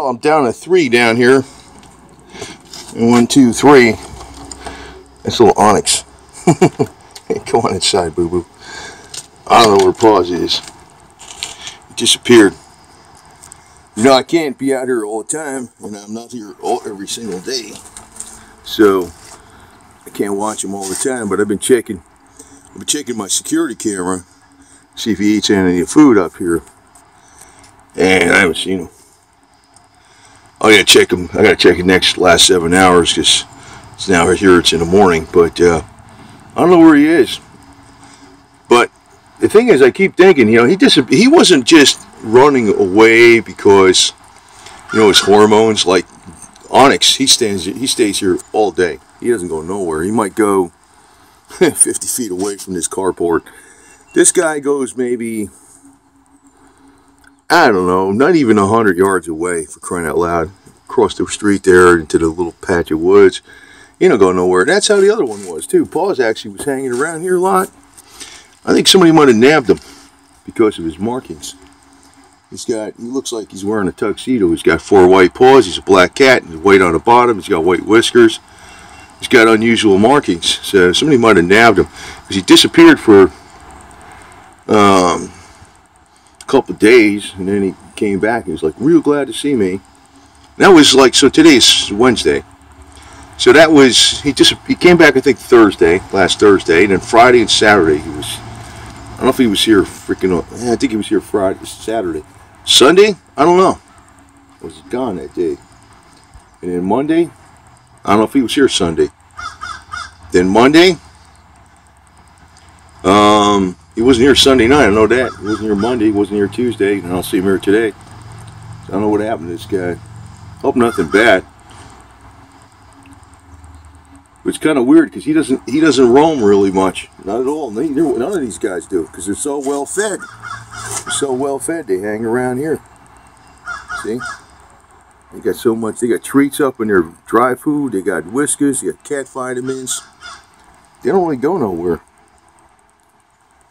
I'm down to 3 down here. And 1, 2, 3. That's a little onyx. Hey, come on inside, boo-boo. I don't know where PAWS is. It disappeared. You know, I can't be out here all the time, and I'm not here every single day. So, I can't watch him all the time, but I've been checking my security camera, see if he eats any food up here. And I haven't seen him. I gotta check him. I gotta check the last 7 hours, because it's now here. It's in the morning, but I don't know where he is. But the thing is, I keep thinking, you know, he wasn't just running away because, you know, his hormones. Like Onyx, he stays here all day. He doesn't go nowhere. He might go 50 feet away from this carport. This guy goes maybe, I don't know, not even 100 yards away, for crying out loud. Across the street there into the little patch of woods. He don't go nowhere. That's how the other one was too. PAWS actually was hanging around here a lot. I think somebody might have nabbed him because of his markings. He looks like he's wearing a tuxedo. He's got 4 white paws. He's a black cat. He's white on the bottom. He's got white whiskers. He's got unusual markings. So somebody might have nabbed him because he disappeared for a couple of days, and then he came back. He was like, real glad to see me. And that was like, so today's Wednesday. So that was, he came back, I think, last Thursday, and then Friday and Saturday he was, I don't know if he was here I think he was here Saturday. Sunday? I don't know. I was gone that day. And then Monday, I don't know if he was here Sunday. Then Monday, he wasn't here Sunday night, I know that. He wasn't here Monday, he wasn't here Tuesday, and I don't see him here today. So I don't know what happened to this guy. Hope nothing bad. But it's kind of weird because he doesn't roam really much. Not at all. None of these guys do, because they're so well fed. They're so well fed, they hang around here. See? They got so much. They got treats up in their dry food. They got whiskers. They got cat vitamins. They don't really go nowhere.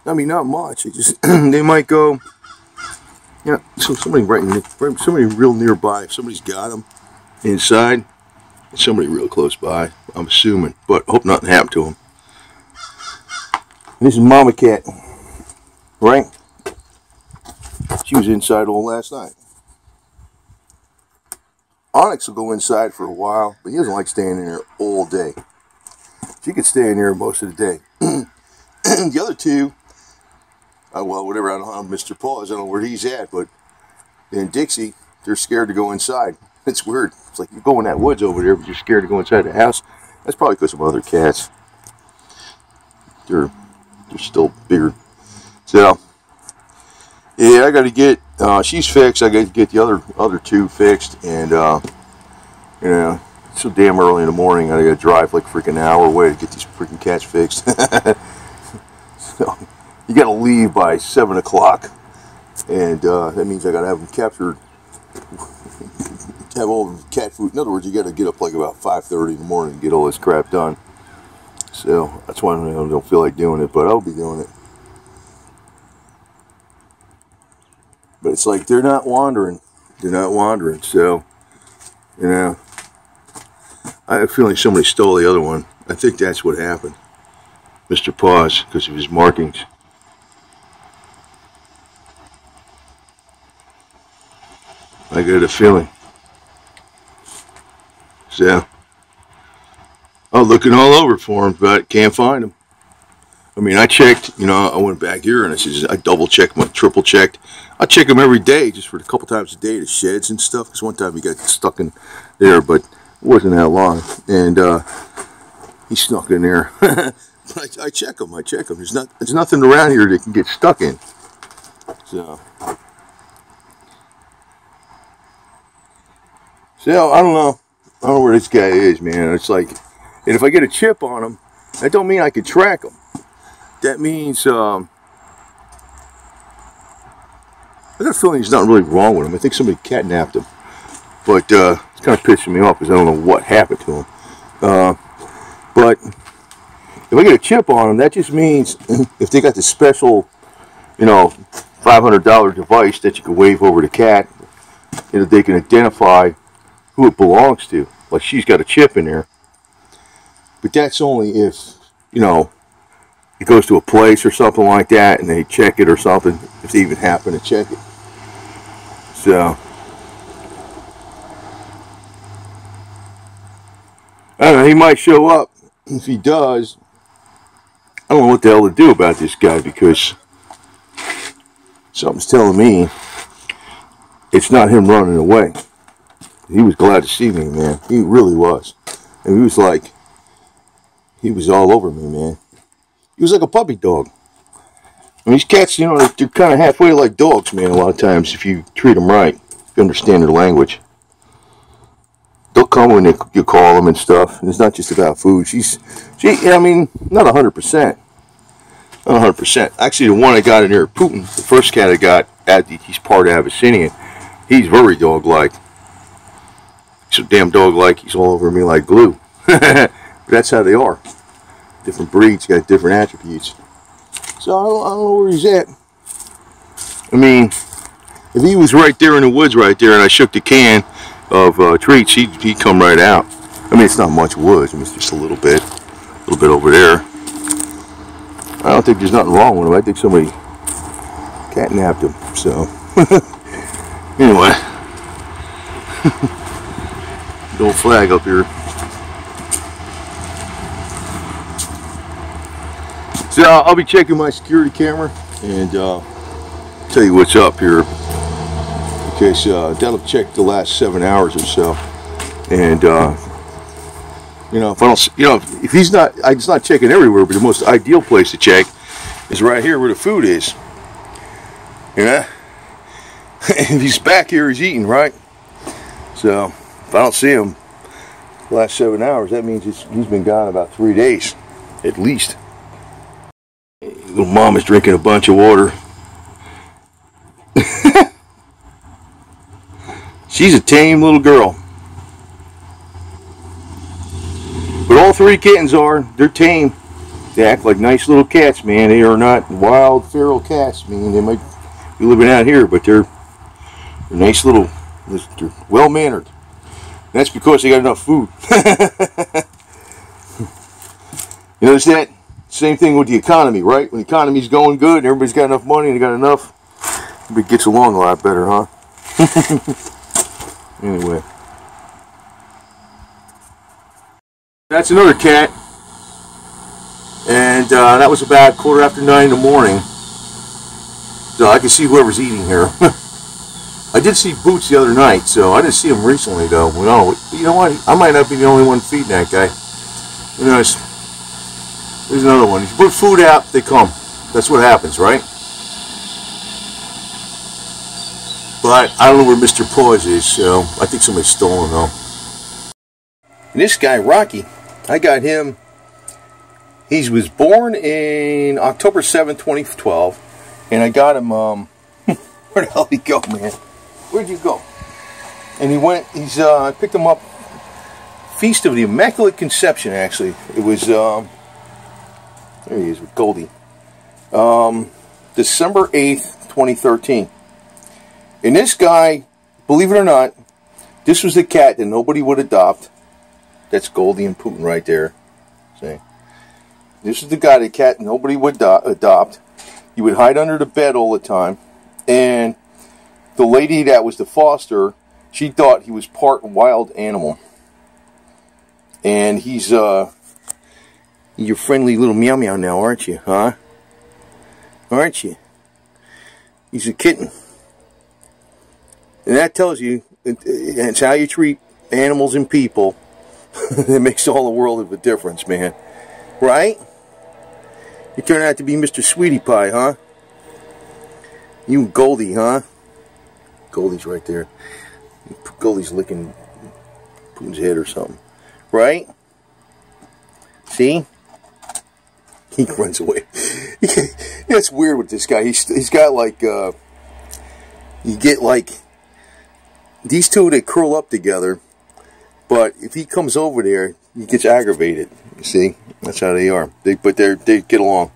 I mean, not much. They just they might go. Yeah, so somebody somebody real nearby. If somebody's got them inside. Somebody real close by, I'm assuming, but hope nothing happened to him. And this is Mama Cat, right? She was inside all last night. Onyx will go inside for a while, but he doesn't like staying in there all day. She could stay in there most of the day. The other two, well, whatever, I don't know, Mr. PAWS, I don't know where he's at, but in Dixie, they're scared to go inside. It's weird. It's like you go in that woods over there, but you're scared to go inside the house. That's probably because of other cats. They're still bigger. So, yeah, I got to get. She's fixed. I got to get the other two fixed, and you know, it's so damn early in the morning. I got to drive like freaking hour away to get these freaking cats fixed. So you got to leave by 7 o'clock, and that means I got to have them captured. Have all the cat food. In other words, you got to get up like about 5:30 in the morning and get all this crap done. So that's why I don't feel like doing it, but I'll be doing it. But it's like they're not wandering. They're not wandering. So, you know, I have a feeling somebody stole the other one. I think that's what happened. Mr. PAWS, because of his markings. I got a feeling. So, I'm looking all over for him, but can't find him. I mean, I checked, you know, I went back here and I double checked, triple checked. I check him every day, just for a couple times a day, the sheds and stuff. Because one time he got stuck in there, but it wasn't that long. And he snuck in there. But I check him. There's nothing around here that can get stuck in. So I don't know. I don't know where this guy is, man. It's like, and if I get a chip on him, that don't mean I can track him. That means, I got a feeling there's nothing really wrong with him. I think somebody catnapped him. But it's kind of pissing me off because I don't know what happened to him. But if I get a chip on him, that just means if they got the special, you know, $500 device that you can wave over the cat, and they can identify who it belongs to. Like she's got a chip in there. But that's only if, you know, it goes to a place or something like that and they check it or something, if they even happen to check it. So, I don't know, he might show up. If he does, I don't know what the hell to do about this guy, because something's telling me it's not him running away. He was glad to see me, man. He really was. And he was like, he was all over me, man. He was like a puppy dog. And these cats, you know, they're kind of halfway like dogs, man, a lot of times, if you treat them right, if you understand their language. They'll come when you call them and stuff. And it's not just about food. I mean, not 100%. Not 100%. Actually, the one I got in there, Putin, the first cat I got, he's part Abyssinian. He's very dog-like. He's so damn dog-like, he's all over me like glue. But that's how they are. Different breeds got different attributes. So I don't know where he's at. I mean, if he was right there in the woods right there and I shook the can of treats, he'd come right out. I mean, it's not much woods. I mean, it's just a little bit over there. I don't think there's nothing wrong with him. I think somebody catnapped him. So, anyway. Old flag up here. So I'll be checking my security camera and tell you what's up here, because that'll check the last 7 hours or so. And you know, if I don't, you know, if he's not, it's not checking everywhere, but the most ideal place to check is right here where the food is. You know, if he's back here, he's eating, right? So if I don't see him the last 7 hours, that means he's been gone about 3 days, at least. Little mom is drinking a bunch of water. She's a tame little girl. But all three kittens they're tame. They act like nice little cats, man. They are not wild, feral cats. I mean, they might be living out here, but they're nice little, they're well-mannered. That's because they got enough food. You notice that? Same thing with the economy, right? When the economy's going good and everybody's got enough money and they got enough, everybody gets along a lot better, huh? Anyway. That's another cat. And that was about 9:15 in the morning. So I can see whoever's eating here. I did see Boots the other night, so I didn't see him recently, though. Well, you know what? I might not be the only one feeding that guy. You know, there's another one. If you put food out, they come. That's what happens, right? But I don't know where Mr. PAWS is, so I think somebody stole him, though. And this guy, Rocky, I got him. He was born in October 7th, 2012. And I got him, where the hell did he go, man? Where'd you go? And I picked him up, Feast of the Immaculate Conception, actually. It was, there he is with Goldie. December 8th, 2013. And this guy, believe it or not, this was the cat that nobody would adopt. That's Goldie and Putin right there. See? This is the guy, the cat nobody would adopt. He would hide under the bed all the time. And the lady that was the foster, she thought he was part wild animal. And he's your friendly little meow meow now, aren't you, huh? Aren't you? He's a kitten. And that tells you, it's how you treat animals and people. It makes all the world of a difference, man. Right? You turn out to be Mr. Sweetie Pie, huh? You and Goldie, huh? Goldie's right there. Goldie's licking Putin's head or something. Right? See? He runs away. That's weird with this guy. He's got like, you get like, these two, they curl up together. But if he comes over there, he gets aggravated. You see? That's how they are. They get along.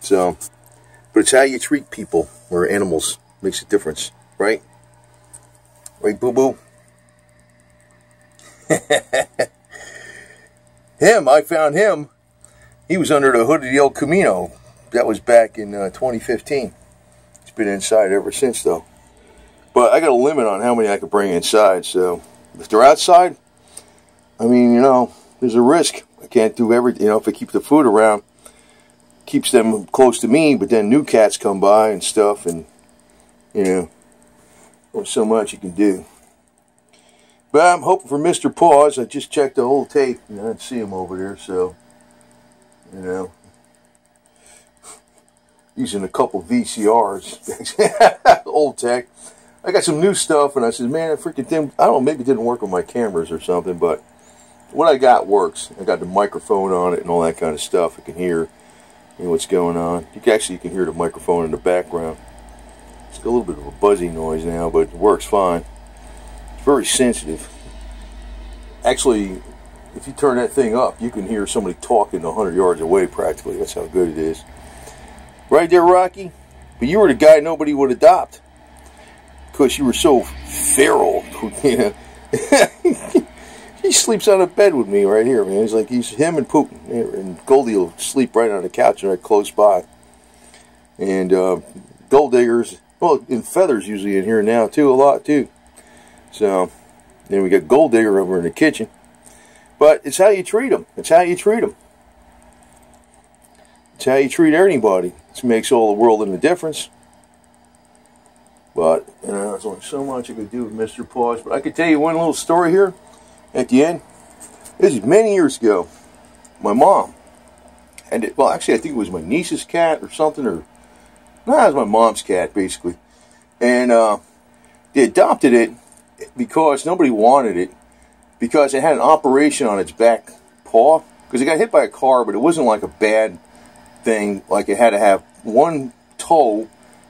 So, but it's how you treat people or animals makes a difference, right? Right, boo-boo? Him, I found him. He was under the hood of the El Camino. That was back in 2015. He's been inside ever since, though. But I got a limit on how many I could bring inside, so if they're outside, I mean, you know, there's a risk. I can't do everything. You know, if I keep the food around, keeps them close to me, but then new cats come by and stuff, and, you know, there's so much you can do. But I'm hoping for Mr. PAWS. I just checked the whole tape, and I didn't see him over there, so, you know, using a couple VCRs, old tech. I got some new stuff, and I said, man, I freaking thing, I don't know, maybe it didn't work with my cameras or something, but what I got works. I got the microphone on it and all that kind of stuff. I can hear, you know, what's going on. You can hear the microphone in the background. It's got a little bit of a buzzy noise now, but it works fine. It's very sensitive. Actually, if you turn that thing up, you can hear somebody talking 100 yards away practically. That's how good it is. Right there, Rocky? But you were the guy nobody would adopt. Because you were so feral, you know. He sleeps on a bed with me right here, man. It's like he's him and Putin, and Goldie will sleep right on the couch right close by. And gold diggers, well, and feathers usually in here now too, a lot too. So then we got gold digger over in the kitchen. But it's how you treat them. It's how you treat them. It's how you treat anybody. This makes all the world in the difference. But, you know, there's only so much I could do with Mr. PAWS. But I could tell you one little story here at the end. This is many years ago. My mom, and well, actually, I think it was my niece's cat or something, or no, it was my mom's cat, basically. And they adopted it because nobody wanted it, because it had an operation on its back paw. Because it got hit by a car, but it wasn't like a bad thing. Like it had to have one toe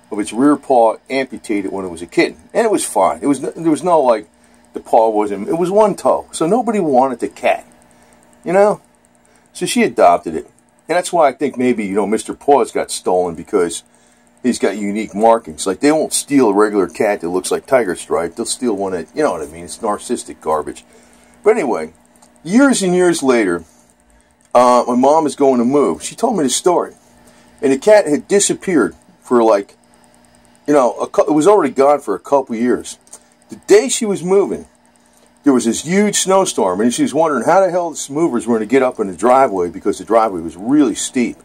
of its rear paw amputated when it was a kitten, and it was fine. There was no like the paw wasn't. It was one toe, so nobody wanted the cat, you know. So she adopted it, and that's why I think maybe, you know, Mr. PAWS got stolen, because he's got unique markings. Like they won't steal a regular cat that looks like Tiger Stripe. They'll steal one that, you know what I mean. It's narcissistic garbage. But anyway, years and years later, my mom is going to move. She told me the story, and the cat had disappeared for like, you know, it was already gone for a couple years. The day she was moving, there was this huge snowstorm, and she was wondering how the hell the movers were going to get up in the driveway, because the driveway was really steep.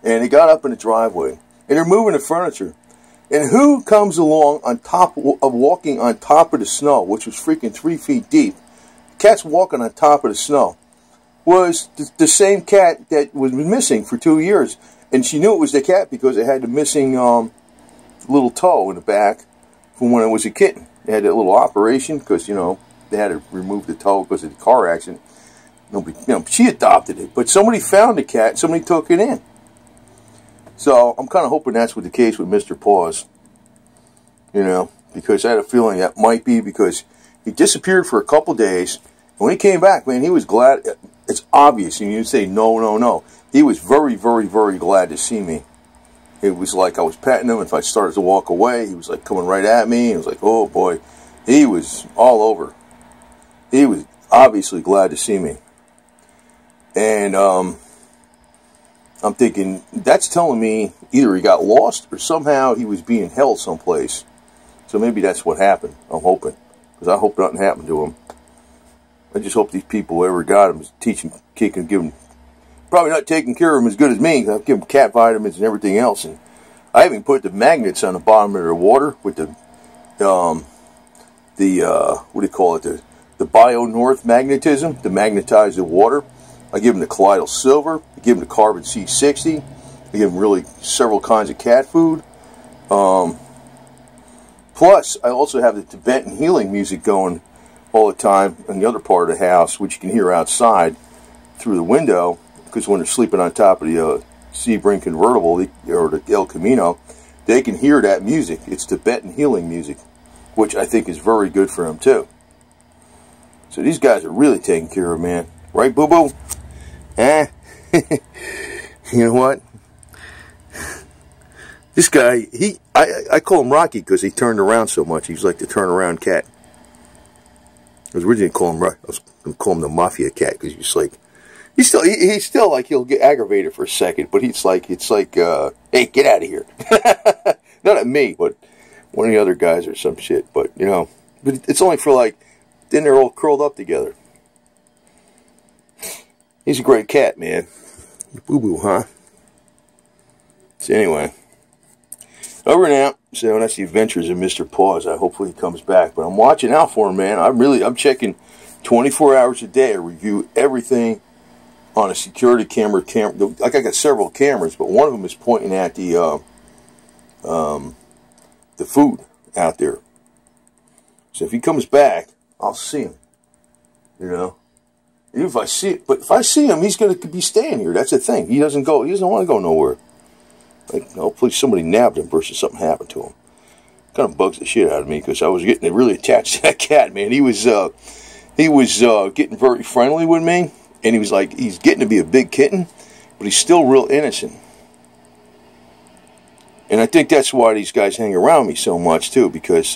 And they got up in the driveway, and they're moving the furniture. And who comes along on top of walking on top of the snow, which was freaking 3 feet deep? The cat's walking on top of the snow. Was the same cat that was missing for 2 years. And she knew it was the cat because it had the missing little toe in the back from when it was a kitten. They had that little operation because, you know, they had to remove the toe because of the car accident. Nobody, you know, she adopted it, but somebody found the cat, somebody took it in. So I'm kind of hoping that's what the case with Mr. PAWS, you know, because I had a feeling that might be, because he disappeared for a couple days. And when he came back, man, he was glad. It's obvious, and you say no, no, no. He was very, very, very glad to see me. It was like I was patting him. If I started to walk away, he was like coming right at me. It was like, oh boy, he was all over. He was obviously glad to see me. And I'm thinking, that's telling me either he got lost or somehow he was being held someplace. So maybe that's what happened. I'm hoping, because I hope nothing happened to him. I just hope these people, whoever got him, is teaching, kicking, giving, probably not taking care of him as good as me. I've given cat vitamins and everything else, and I even put the magnets on the bottom of their water with the what do you call it? The Bio North magnetism to magnetize the water. I give them the colloidal silver. I give them the carbon C60. I give them really several kinds of cat food. Plus, I also have the Tibetan healing music going all the time in the other part of the house, which you can hear outside through the window, because when they're sleeping on top of the Sebring convertible or the El Camino, they can hear that music. It's Tibetan healing music, which I think is very good for them too. So these guys are really taking care of, man. Right, boo-boo? Eh? You know what? This guy, I call him Rocky because he turned around so much. He's like the turnaround cat. I was originally I was going to call him the Mafia Cat, because he's like, he's still like, he'll get aggravated for a second, but it's like, hey, get out of here. Not at me, but one of the other guys or some shit. But, you know, but it's only for like, then they're all curled up together. He's a great cat, man. Boo-boo, huh? So anyway, over and out. So that's the adventures of Mr. PAWS. Hopefully he comes back. But I'm watching out for him, man. I'm checking 24 hours a day. I review everything on a security camera. Like, I got several cameras, but one of them is pointing at the food out there. So if he comes back, I'll see him. You know, even if I see it, but if I see him, he's going to be staying here. That's the thing. He doesn't want to go nowhere. Like, hopefully somebody nabbed him versus something happened to him. Kind of bugs the shit out of me, because I was getting really attached to that cat, man. He was getting very friendly with me, and he was like, he's getting to be a big kitten, but he's still real innocent. And I think that's why these guys hang around me so much too, because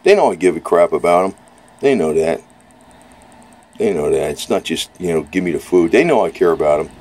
they know I give a crap about them. They know that. They know that. It's not just, you know, give me the food. They know I care about them.